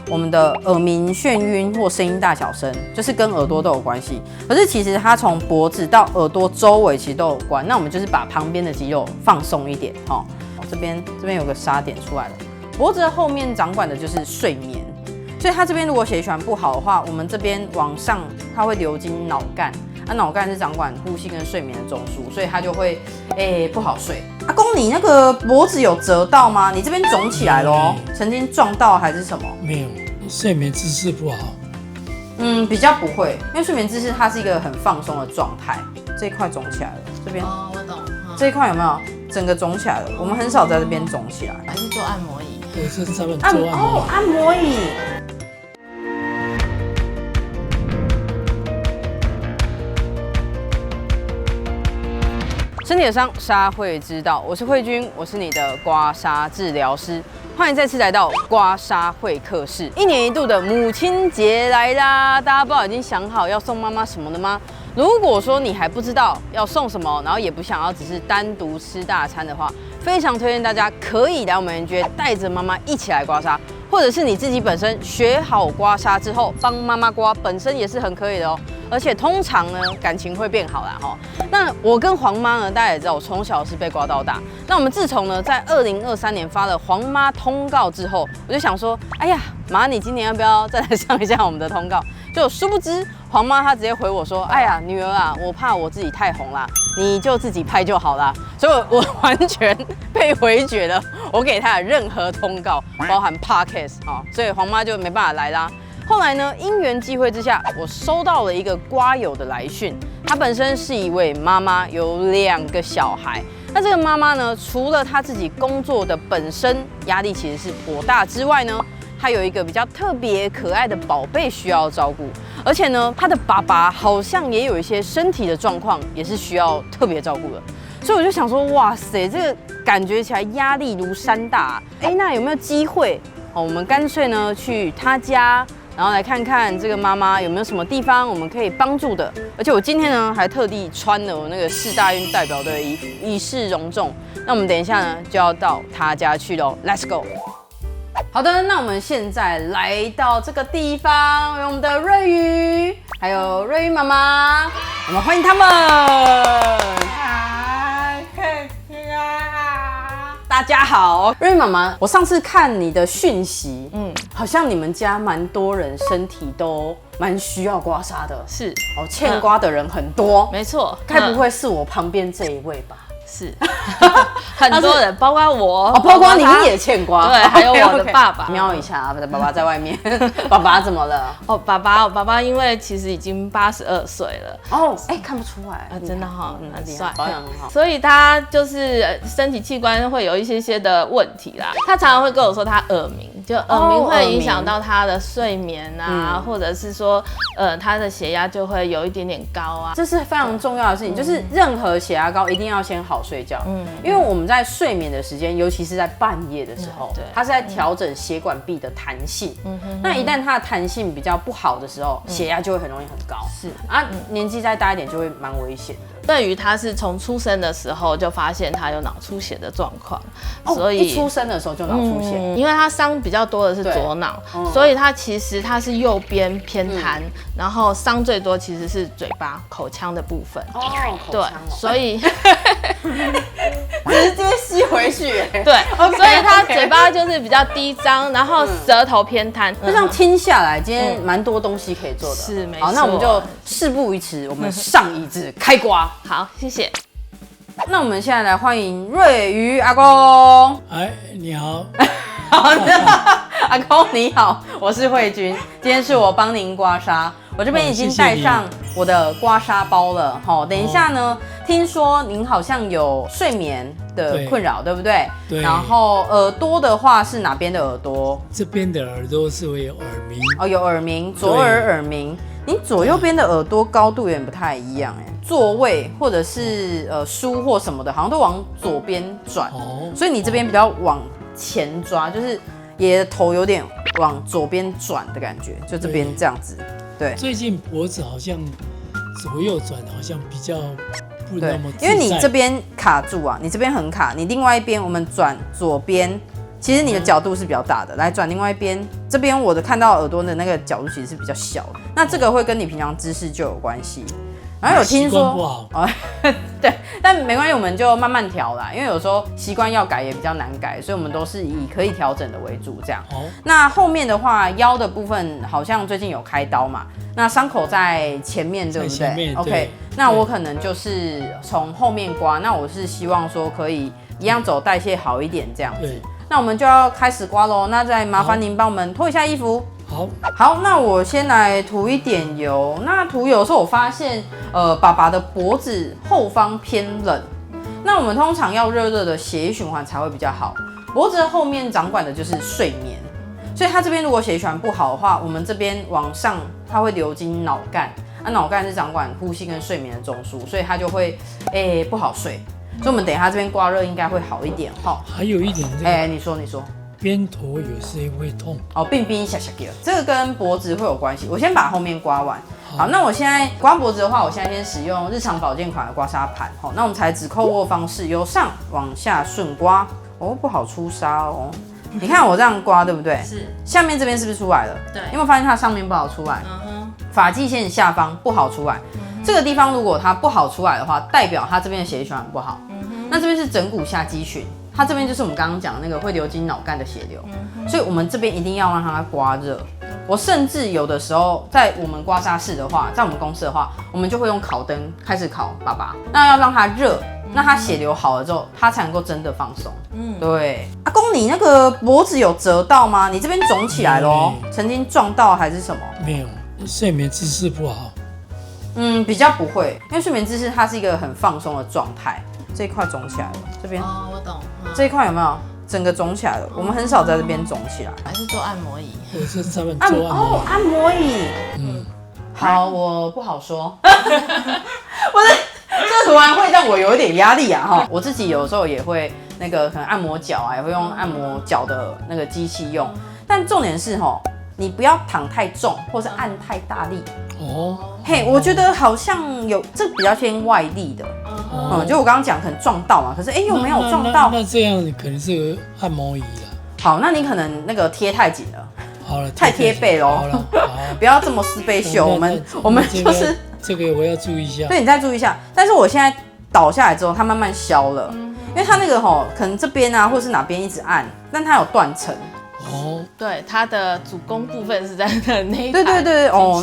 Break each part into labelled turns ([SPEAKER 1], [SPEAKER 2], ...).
[SPEAKER 1] 我们的耳鸣、眩晕或声音大小声，就是跟耳朵都有关系。可是其实它从脖子到耳朵周围其实都有关。那我们就是把旁边的肌肉放松一点，这边有个沙点出来了。脖子的后面掌管的就是睡眠，所以它这边如果血液循环不好的话，我们这边往上它会流经脑干。脑干是掌管呼吸跟睡眠的中枢，所以它就会不好睡。阿公，你那个脖子有折到吗？你这边肿起来咯，曾经撞到还是什么？
[SPEAKER 2] 没有，睡眠姿势不好。
[SPEAKER 1] 比较不会，因为睡眠姿势它是一个很放松的状态。这一块肿起来了，这边
[SPEAKER 3] 哦，我懂。
[SPEAKER 1] 这一块有没有整个肿起来了？我们很少在这边肿起来，
[SPEAKER 3] 还是做按摩椅？
[SPEAKER 2] 我是专门做按摩。
[SPEAKER 1] 按摩椅。身体的伤，痧会知道。我是慧君，我是你的刮痧治疗师。欢迎再次来到刮痧会客室。1年1度的母亲节来啦，大家不知道已经想好要送妈妈什么了吗？如果说你还不知道要送什么，然后也不想要只是单独吃大餐的话，非常推荐大家可以来我们人觉带着妈妈一起来刮痧，或者是你自己本身学好刮痧之后帮妈妈刮，本身也是很可以的哦。而且通常呢，感情会变好啦哈。那我跟黄妈呢，大家也知道，我从小是被刮到大。那我们自从呢，在2023年发了黄妈通告之后，我就想说，哎呀，妈，你今年要不要再来上一下我们的通告？就殊不知，黄妈她直接回我说，哎呀，女儿啊，我怕我自己太红啦，你就自己拍就好啦。所以我完全被回绝了，我给她的任何通告，包含 podcast 所以黄妈就没办法来啦。后来呢，因缘际会之下，我收到了一个刮友的来讯。她本身是一位妈妈，有2个小孩。那这个妈妈呢，除了她自己工作的本身压力其实是颇大之外呢，她有一个比较特别可爱的宝贝需要照顾，而且呢，她的爸爸好像也有一些身体的状况，也是需要特别照顾的。所以我就想说，哇塞，这个感觉起来压力如山大。那有没有机会？我们干脆呢去她家。然后来看看这个妈妈有没有什么地方我们可以帮助的，而且我今天呢还特地穿了我那个世大运代表队的衣服，以示隆重。那我们等一下呢就要到她家去喽 ，Let's go。好的，那我们现在来到这个地方，有我们的瑞瑜，还有瑞瑜妈妈，我们欢迎他们。大家好，瑞妈妈，我上次看你的讯息，好像你们家蛮多人身体都蛮需要刮痧的，
[SPEAKER 3] 是
[SPEAKER 1] 欠刮的人很多，
[SPEAKER 3] 没错，
[SPEAKER 1] 该不会是我旁边这一位吧？
[SPEAKER 3] 是，很多人，包括我，
[SPEAKER 1] 包括你也欠刮，
[SPEAKER 3] 对，还有我的爸爸。
[SPEAKER 1] 瞄一下，爸爸在外面，爸爸怎么了？
[SPEAKER 3] 爸爸因为其实已经82岁了，
[SPEAKER 1] 看不出来，
[SPEAKER 3] 真的哈，很帅，
[SPEAKER 1] 保养很好，
[SPEAKER 3] 所以他就是身体器官会有一些的问题啦。他常常会跟我说他耳鸣，就耳鸣会影响到他的睡眠啊，或者是说他的血压就会有一点点高啊。
[SPEAKER 1] 这是非常重要的事情，就是任何血压高一定要先好睡觉，因为我们在睡眠的时间，尤其是在半夜的时候，它是在调整血管壁的弹性。那一旦它的弹性比较不好的时候，血压就会很容易很高。是啊，年纪再大一点就会蛮危险的。
[SPEAKER 3] 对于他是从出生的时候就发现他有脑出血的状况，所以
[SPEAKER 1] 一出生的时候就脑出血，
[SPEAKER 3] 因为他伤比较多的是左脑，所以他其实他是右边偏瘫，然后伤最多其实是嘴巴口腔的部分。对，所以
[SPEAKER 1] 直接吸回去。
[SPEAKER 3] 对，所以他嘴巴就是比较低张，然后舌头偏瘫。
[SPEAKER 1] 就这样听下来，今天蛮多东西可以做的。
[SPEAKER 3] 是没错。
[SPEAKER 1] 好，那我们就事不宜迟，我们上椅子开刮。
[SPEAKER 3] 好，谢谢。
[SPEAKER 1] 那我们现在来欢迎瑞瑜阿公。
[SPEAKER 2] 你好。
[SPEAKER 1] 好的，阿公你好，我是慧君，今天是我帮您刮痧，我这边已经带上我的刮痧包了。等一下呢，听说您好像有睡眠的困扰，对不对？
[SPEAKER 2] 对。
[SPEAKER 1] 然后耳朵的话是哪边的耳朵？
[SPEAKER 2] 这边的耳朵是会有耳鸣。
[SPEAKER 1] 有耳鸣，左耳耳鸣。您左右边的耳朵高度有点不太一样座位或者是书或什么的，好像都往左边转，所以你这边比较往前抓，就是爷的头有点往左边转的感觉，就这边这样子。对，
[SPEAKER 2] 最近脖子好像左右转，好像比较不那么自在，
[SPEAKER 1] 因为你这边卡住啊，你这边很卡，你另外一边我们转左边其实你的角度是比较大的。来转另外一边，这边我的看到耳朵的那个角度其实是比较小的。那这个会跟你平常姿势就有关系。然后有听说
[SPEAKER 2] 不好
[SPEAKER 1] 对，但没关系，我们就慢慢调啦。因为有时候习惯要改也比较难改，所以我们都是以可以调整的为主这样。那后面的话，腰的部分好像最近有开刀嘛，那伤口在前面，对不对 ？OK， 那我可能就是从后面刮，那我是希望说可以一样走代谢好一点这样子。那我们就要开始刮咯，那再麻烦您帮我们脱一下衣服。好，那我先来涂一点油。那涂油的时候，我发现，爸爸的脖子后方偏冷。那我们通常要热热的血液循环才会比较好。脖子后面掌管的就是睡眠，所以它这边如果血液循环不好的话，我们这边往上它会流经脑干，脑干是掌管呼吸跟睡眠的中枢，所以它就会不好睡。所以我们等一下这边刮热应该会好一点哈。
[SPEAKER 2] 还有一点
[SPEAKER 1] 你说。
[SPEAKER 2] 边头有时会痛
[SPEAKER 1] 冰冰下下给了，这个跟脖子会有关系。我先把后面刮完。好，那我现在刮脖子的话，我现在先使用日常保健款的刮痧盘。那我们采指扣握方式，由上往下顺刮。不好出痧哦。你看我这样刮，对不对？
[SPEAKER 3] 是。下
[SPEAKER 1] 面这边是不是出来了？对。有没有发现它上面不好出来？发际线下方不好出来。这个地方如果它不好出来的话，代表它这边的血液循环不好。那这边是枕骨下肌群。它这边就是我们刚刚讲的那个会流经脑干的血流，所以我们这边一定要让它刮热。我甚至有的时候在我们刮痧室的话，在我们公司的话，我们就会用烤灯开始烤爸爸，那要让它热，那它血流好了之后，它才能够真的放松。对。阿公，你那个脖子有折到吗？你这边肿起来咯，曾经撞到还是什么？
[SPEAKER 2] 没有，睡眠姿势不好。
[SPEAKER 1] 比较不会，因为睡眠姿势它是一个很放松的状态。这一块肿起来了，这边
[SPEAKER 3] 我懂。
[SPEAKER 1] 这一块有没有整个肿起来了？我们很少在这边肿起来，
[SPEAKER 3] 还是做按摩椅。
[SPEAKER 2] 我是专门做
[SPEAKER 1] 按摩椅。好，我不好说。这突然会让我有一点压力啊哈。我自己有时候也会那个可能按摩脚也会用按摩脚的那个机器用，但重点是你不要躺太重，或是按太大力。我觉得好像有这比较偏外力的。就我刚刚讲可能撞到嘛，可是又没有撞到。
[SPEAKER 2] 那这样可能是个按摩椅啦。
[SPEAKER 1] 好，那你可能那个贴太紧了。
[SPEAKER 2] 好了，
[SPEAKER 1] 太贴背咯。好了，不要这么撕背袖。我们就是
[SPEAKER 2] 这个我要注意一下。
[SPEAKER 1] 对，你再注意一下。但是我现在倒下来之后，它慢慢消了，因为它那个可能这边啊，或是哪边一直按，但它有断层。
[SPEAKER 3] 对，它的主攻部分是在那一
[SPEAKER 1] 对，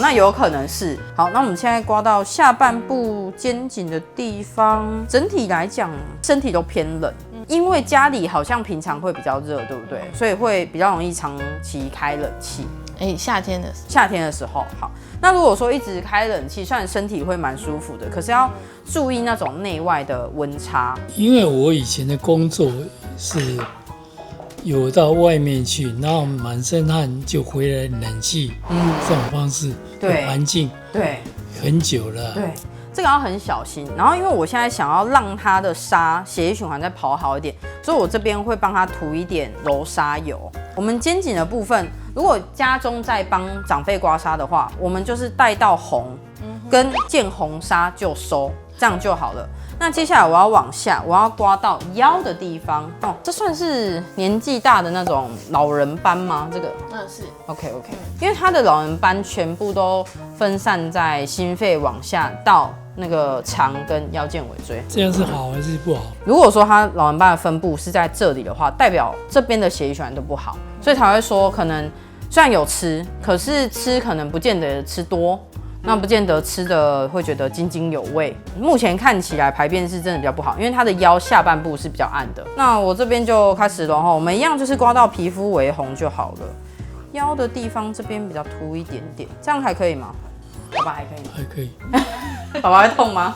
[SPEAKER 1] 那有可能是。好，那我们现在刮到下半部肩颈的地方，整体来讲身体都偏冷，因为家里好像平常会比较热，对不对？所以会比较容易长期开冷气。
[SPEAKER 3] 夏天
[SPEAKER 1] 的时候，好。那如果说一直开冷气，虽然身体会蛮舒服的，可是要注意那种内外的温差。
[SPEAKER 2] 因为我以前的工作是有到外面去，然后满身汗就回来冷气，这种方式，对环境，
[SPEAKER 1] 对，
[SPEAKER 2] 很久了，
[SPEAKER 1] 对，这个要很小心。然后因为我现在想要让它的血液循环再跑好一点，所以我这边会帮它涂一点柔砂油。我们肩颈的部分，如果家中在帮长辈刮痧的话，我们就是带到红，跟见红砂就收，这样就好了。那接下来我要往下，我要刮到腰的地方。这算是年纪大的那种老人斑吗？这个
[SPEAKER 3] 是
[SPEAKER 1] OK， 因为他的老人斑全部都分散在心肺往下到那个肠跟腰间尾椎。
[SPEAKER 2] 这样是好还是不好？
[SPEAKER 1] 如果说他老人斑的分布是在这里的话，代表这边的血液循环都不好，所以才会说可能虽然有吃，可是吃可能不见得吃多。那不见得吃的会觉得津津有味。目前看起来排便是真的比较不好，因为他的腰下半部是比较暗的。那我这边就开始了哈，我们一样就是刮到皮肤微红就好了。腰的地方这边比较凸一点点，这样还可以吗？爸爸还可以吗？
[SPEAKER 2] 还可以。
[SPEAKER 1] 爸爸会痛吗？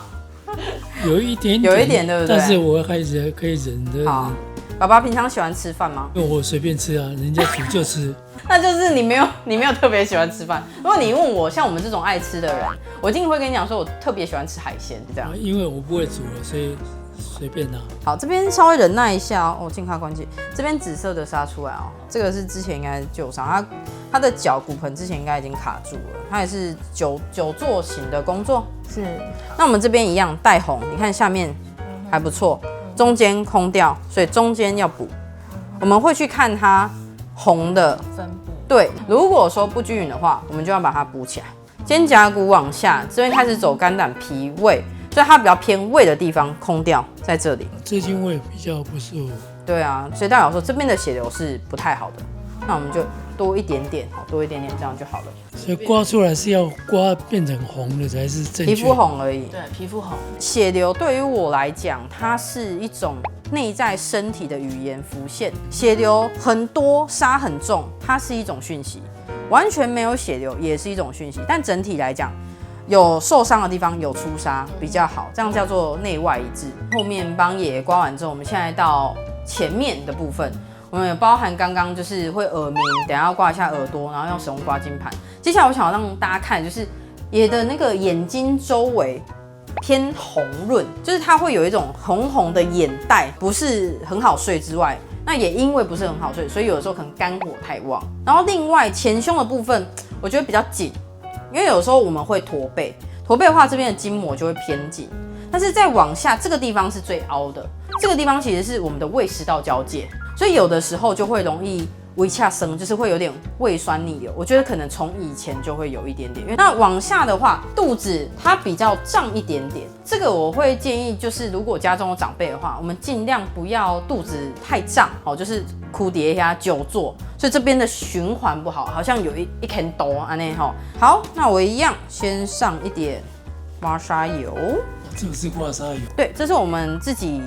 [SPEAKER 2] 有一点，
[SPEAKER 1] 对不对？
[SPEAKER 2] 但是我还是可以忍的。
[SPEAKER 1] 好，爸爸平常喜欢吃饭吗？
[SPEAKER 2] 因为我随便吃啊，人家煮就吃。
[SPEAKER 1] 那就是你没有特别喜欢吃饭。如果你问我，像我们这种爱吃的人，我一定会跟你讲说，我特别喜欢吃海鲜这样。
[SPEAKER 2] 因为我不会煮了，所以随便拿。
[SPEAKER 1] 好，这边稍微忍耐一下哦。健康关节这边紫色的杀出来哦，这个是之前应该是旧伤，他的脚骨盆之前应该已经卡住了，他也是久坐型的工作。
[SPEAKER 3] 是。
[SPEAKER 1] 那我们这边一样带红，你看下面还不错，中间空掉，所以中间要补。我们会去看它红的
[SPEAKER 3] 分布。
[SPEAKER 1] 对，如果说不均匀的话，我们就要把它补起来。肩胛骨往下，这边开始走肝胆脾胃，所以它比较偏胃的地方空掉在这里。
[SPEAKER 2] 最近胃比较不舒服。
[SPEAKER 1] 对啊，所以代表说这边的血流是不太好的，那我们就多一点点，多一点点这样就好了。
[SPEAKER 2] 所以刮出来是要刮变成红的才是正确。
[SPEAKER 1] 皮肤红而已。
[SPEAKER 3] 对，皮肤红。
[SPEAKER 1] 血流对于我来讲，它是一种内在身体的语言浮现。血流很多，沙很重，它是一种讯息；完全没有血流也是一种讯息。但整体来讲，有受伤的地方有出痧比较好，这样叫做内外一致。后面帮爷爷刮完之后，我们现在到前面的部分。我们有包含刚刚就是会耳鸣，等一下要刮一下耳朵，然后用使用刮筋盘。接下来我想要让大家看，就是爷的那个眼睛周围偏红润，就是它会有一种红红的眼袋，不是很好睡之外，那也因为不是很好睡，所以有的时候可能肝火太旺。然后另外前胸的部分，我觉得比较紧，因为有时候我们会驼背，驼背的话这边的筋膜就会偏紧。但是再往下这个地方是最凹的，这个地方其实是我们的胃食道交界，所以有的时候就会容易胃恰生，就是会有点胃酸逆流。我觉得可能从以前就会有一点点，因为那往下的话，肚子它比较胀一点点。这个我会建议，就是如果家中有长辈的话，我们尽量不要肚子太胀，就是哭叠呀、久坐，所以这边的循环不好，好像有一根刀安内哈。好，那我一样先上一点刮痧油。
[SPEAKER 2] 这个是刮痧油。
[SPEAKER 1] 对，这是我们自己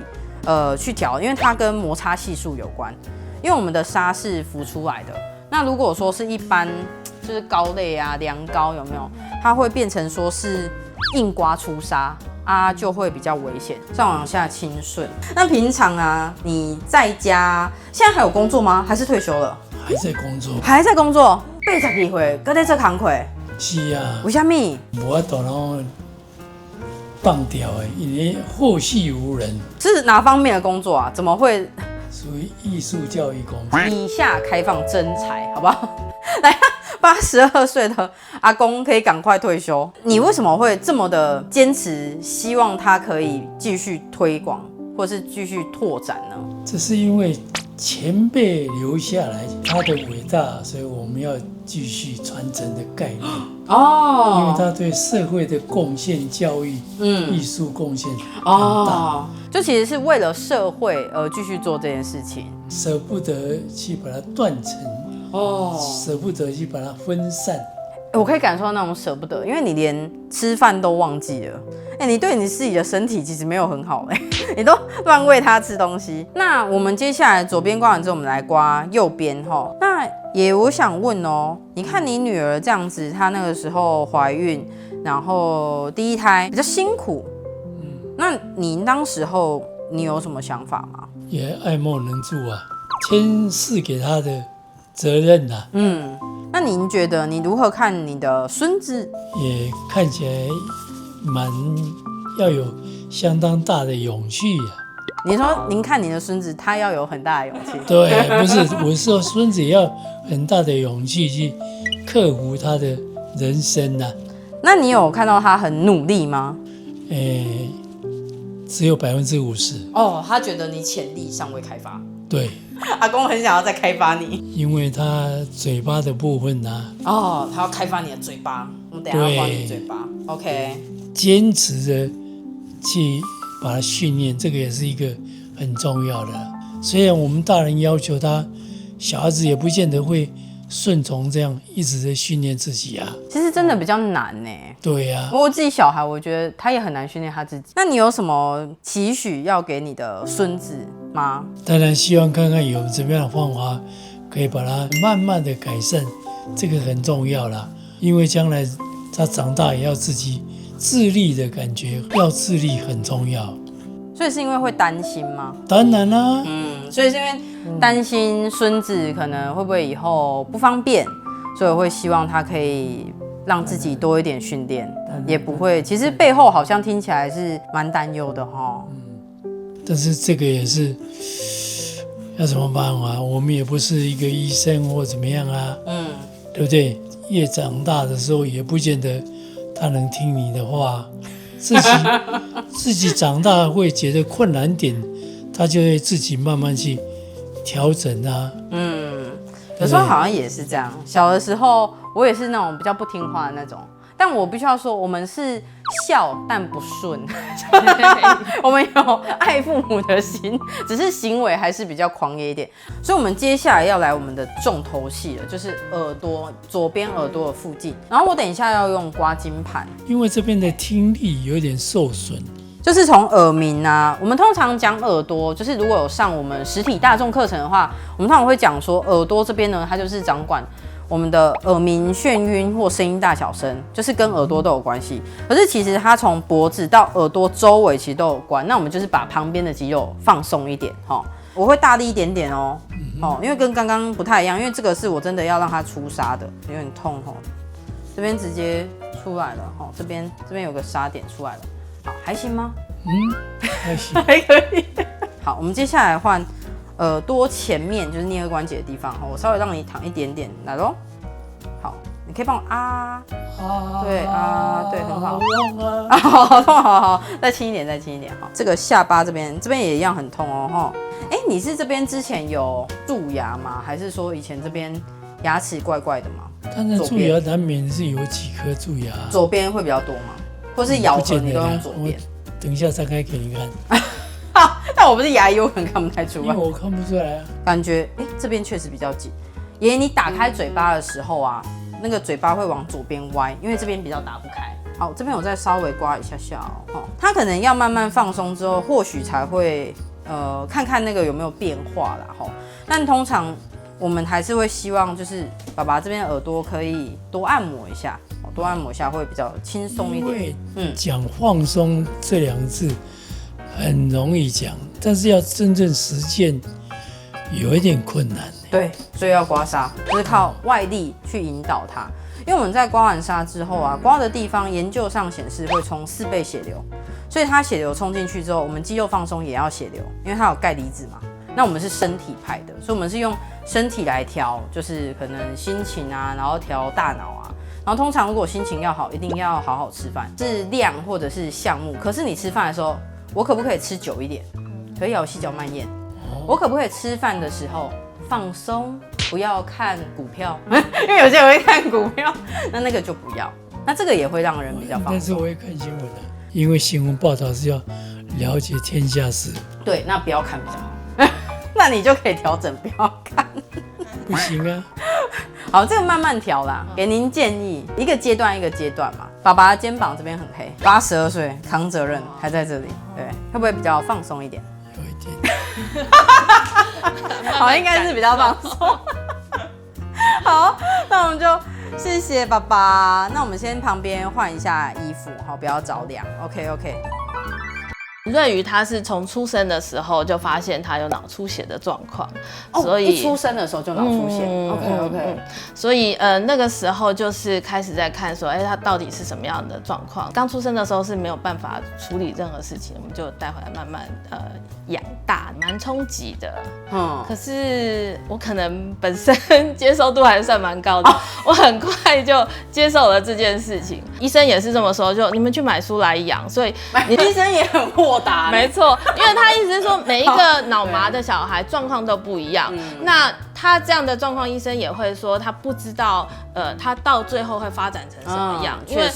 [SPEAKER 1] 去调，因为它跟摩擦系数有关。因为我们的痧是浮出来的，那如果说是一般就是膏类啊、量膏有没有？它会变成说是硬刮出痧啊，就会比较危险。再往下清顺。那平常啊，你在家现在还有工作吗？还是退休了？
[SPEAKER 2] 还在工作。
[SPEAKER 1] 还在工作，82岁，搁在这工课。
[SPEAKER 2] 是啊。
[SPEAKER 1] 为什么？
[SPEAKER 2] 无法度然后放掉的，因为后续无人。
[SPEAKER 1] 是哪方面的工作啊？怎么会？
[SPEAKER 2] 属于艺术教育工作。
[SPEAKER 1] 以下开放征才，好不好？来，82岁的阿公可以赶快退休。你为什么会这么的坚持，希望他可以继续推广，或是继续拓展呢？
[SPEAKER 2] 这是因为前辈留下来他的伟大，所以我们要继续传承的概念。因为他对社会的贡献、教育、艺术贡献很大。
[SPEAKER 1] 就其实是为了社会而继续做这件事情，
[SPEAKER 2] 舍不得去把它断层，舍不得去把它分散。
[SPEAKER 1] 我可以感受到那种舍不得，因为你连吃饭都忘记了。你对你自己的身体其实没有很好你都乱喂它吃东西。那我们接下来左边刮完之后，我们来刮右边哈。那也我想问你看你女儿这样子，她那个时候怀孕，然后第一胎比较辛苦，那你当时候你有什么想法吗？
[SPEAKER 2] 也爱莫能助啊，天赐给她的责任啊。
[SPEAKER 1] 那您觉得你如何看你的孙子？
[SPEAKER 2] 也看起来要有相当大的勇气啊。
[SPEAKER 1] 你说您看你的孙子，他要有很大的勇气。
[SPEAKER 2] 对，不是，我说孙子也要很大的勇气去克服他的人生啊。
[SPEAKER 1] 那你有看到他很努力吗？
[SPEAKER 2] 只有50%。
[SPEAKER 1] 他觉得你潜力尚未开发。
[SPEAKER 2] 对，
[SPEAKER 1] 阿公很想要再开发你，
[SPEAKER 2] 因为他嘴巴的部分啊。
[SPEAKER 1] 他要开发你的嘴巴，我们等一下要刮你嘴巴。OK，
[SPEAKER 2] 坚持的去把它训练，这个也是一个很重要的。虽然我们大人要求他，小孩子也不见得会顺从这样一直在训练自己啊。
[SPEAKER 1] 其实真的比较难呢。
[SPEAKER 2] 对啊，
[SPEAKER 1] 我自己小孩，我觉得他也很难训练他自己。那你有什么期许要给你的孙子吗？
[SPEAKER 2] 当然希望看看有怎么样的方法可以把它慢慢的改善，这个很重要啦。因为将来他长大也要自己自立的感觉，要自立很重要。
[SPEAKER 1] 所以是因为会担心吗？
[SPEAKER 2] 当然啦。
[SPEAKER 1] 所以是因为担心孙子可能会不会以后不方便，所以我会希望他可以让自己多一点训练，也不会。其实背后好像听起来是蛮担忧的哈。
[SPEAKER 2] 但是这个也是要怎么办啊？我们也不是一个医生或怎么样啊，对不对？越长大的时候也不见得他能听你的话，自己长大会觉得困难点，他就会自己慢慢去调整啊。
[SPEAKER 1] 有时候好像也是这样。小的时候我也是那种比较不听话的那种，但我必须要说，我们是孝但不顺，我们有爱父母的心，只是行为还是比较狂野一点。所以，我们接下来要来我们的重头戏了，就是耳朵左边耳朵的附近。然后我等一下要用刮筋盘，
[SPEAKER 2] 因为这边的听力有点受损。
[SPEAKER 1] 就是从耳鸣啊，我们通常讲耳朵，就是如果有上我们实体大众课程的话，我们通常会讲说耳朵这边呢，它就是掌管我们的耳鸣、眩晕或声音大小声，就是跟耳朵都有关系。可是其实它从脖子到耳朵周围其实都有关。那我们就是把旁边的肌肉放松一点，我会大力一点点哦，因为跟刚刚不太一样，因为这个是我真的要让它出痧的，有点痛哦，这边直接出来了，这边有个痧点出来了。好，还行吗？
[SPEAKER 2] 还行，
[SPEAKER 1] 还可以。好，我们接下来换耳朵前面，就是颞颌关节的地方。我稍微让你躺一点点，来咯。好，你可以帮我对对，很好。好痛，好，再轻一点，好，这个下巴这边也一样很痛哦，你是这边之前有蛀牙吗？还是说以前这边牙齿怪怪的吗？
[SPEAKER 2] 当然蛀牙难免是有几颗蛀牙。
[SPEAKER 1] 左边会比较多吗？或是咬合你都用左边？
[SPEAKER 2] 等一下张开给你看。
[SPEAKER 1] 但我不是牙医，我可能看不太出来。
[SPEAKER 2] 因为我看不出来啊。
[SPEAKER 1] 感觉这边确实比较紧。爷爷，你打开嘴巴的时候啊，那个嘴巴会往左边歪，因为这边比较打不开。好，这边我再稍微刮一下下哦。它可能要慢慢放松之后，或许才会看看那个有没有变化啦吼。但通常我们还是会希望就是爸爸这边耳朵可以多按摩一下。多按摩一下会比较轻松一点。
[SPEAKER 2] 讲放松这两个字很容易讲，但是要真正实践有一点困难。
[SPEAKER 1] 对，所以要刮痧，就是靠外力去引导它。因为我们在刮完痧之后啊，刮的地方研究上显示会冲4倍血流，所以它血流冲进去之后，我们肌肉放松也要血流，因为它有钙离子嘛。那我们是身体派的，所以我们是用身体来调，就是可能心情啊，然后调大脑啊。然后通常如果心情要好，一定要好好吃饭，是量或者是项目。可是你吃饭的时候，我可不可以吃久一点？可以啊，我细嚼慢咽。我可不可以吃饭的时候放松，不要看股票？因为有些人会看股票，那个就不要。那这个也会让人比较放松。
[SPEAKER 2] 但是我会看新闻的，因为新闻报道是要了解天下事。
[SPEAKER 1] 对，那不要看比较好。那你就可以调整，不要看。
[SPEAKER 2] 不行啊。
[SPEAKER 1] 好，这个慢慢调啦，给您建议，一个阶段一个阶段嘛。爸爸的肩膀这边很黑，82岁扛责任还在这里，对，会不会比较放松一点？
[SPEAKER 2] 有一点。
[SPEAKER 1] 好，应该是比较放松。好，那我们就谢谢爸爸。那我们先旁边换一下衣服，好，不要着凉。OK。
[SPEAKER 3] 瑞宇他是从出生的时候就发现他有脑出血的状况，所以
[SPEAKER 1] 一出生的时候就脑出血。OK。
[SPEAKER 3] 所以那个时候就是开始在看说，他到底是什么样的状况？刚出生的时候是没有办法处理任何事情，我们就带回来慢慢养大，蛮冲击的。可是我可能本身接受度还算蛮高的，我很快就接受了这件事情。医生也是这么说，就你们去买书来养。所以
[SPEAKER 1] 医生也很豁达。
[SPEAKER 3] 没错，因为他意思是说每一个脑麻的小孩状况都不一样。那他这样的状况，医生也会说他不知道，他到最后会发展成什么样，因为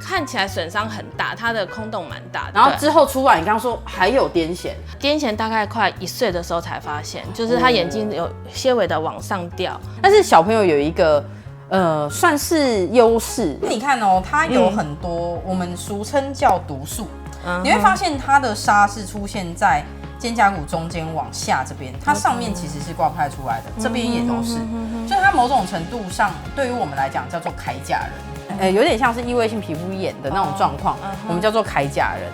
[SPEAKER 3] 看起来损伤很大，他的空洞蛮大的。
[SPEAKER 1] 然后之后出来，你刚刚说还有癫痫，
[SPEAKER 3] 癫痫大概快1岁的时候才发现，就是他眼睛有些微的往上掉。
[SPEAKER 1] 但是小朋友有一个算是优势，你看哦，他有很多我们俗称叫毒素，你会发现他的痧是出现在肩胛骨中间往下这边，它上面其实是刮不太出来的，这边也都是，所以它某种程度上对于我们来讲叫做铠甲人，有点像是异位性皮肤炎的那种状况，我们叫做铠甲人。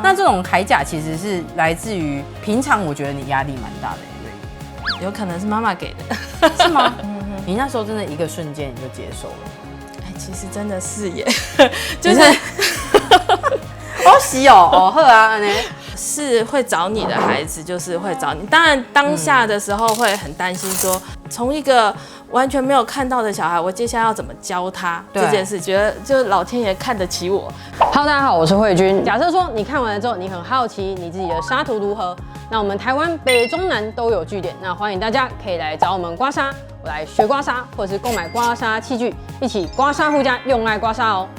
[SPEAKER 1] 那这种铠甲其实是来自于平常我觉得你压力蛮大的，
[SPEAKER 3] 有可能是妈妈给的，
[SPEAKER 1] 是吗？你那时候真的一个瞬间你就接受了？
[SPEAKER 3] 其实真的是耶，就是
[SPEAKER 1] 喜哦，好啊，
[SPEAKER 3] 是会找你的孩子，就是会找你。当然当下的时候会很担心说，从一个完全没有看到的小孩，我接下来要怎么教他这件事，觉得就是老天爷看得起我。
[SPEAKER 1] Hello， 大家好，我是慧君。假设说你看完了之后，你很好奇你自己的痧图如何，那我们台湾北中南都有据点，那欢迎大家可以来找我们刮痧，我来学刮痧，或者是购买刮痧器具，一起刮痧护家，用爱刮痧哦。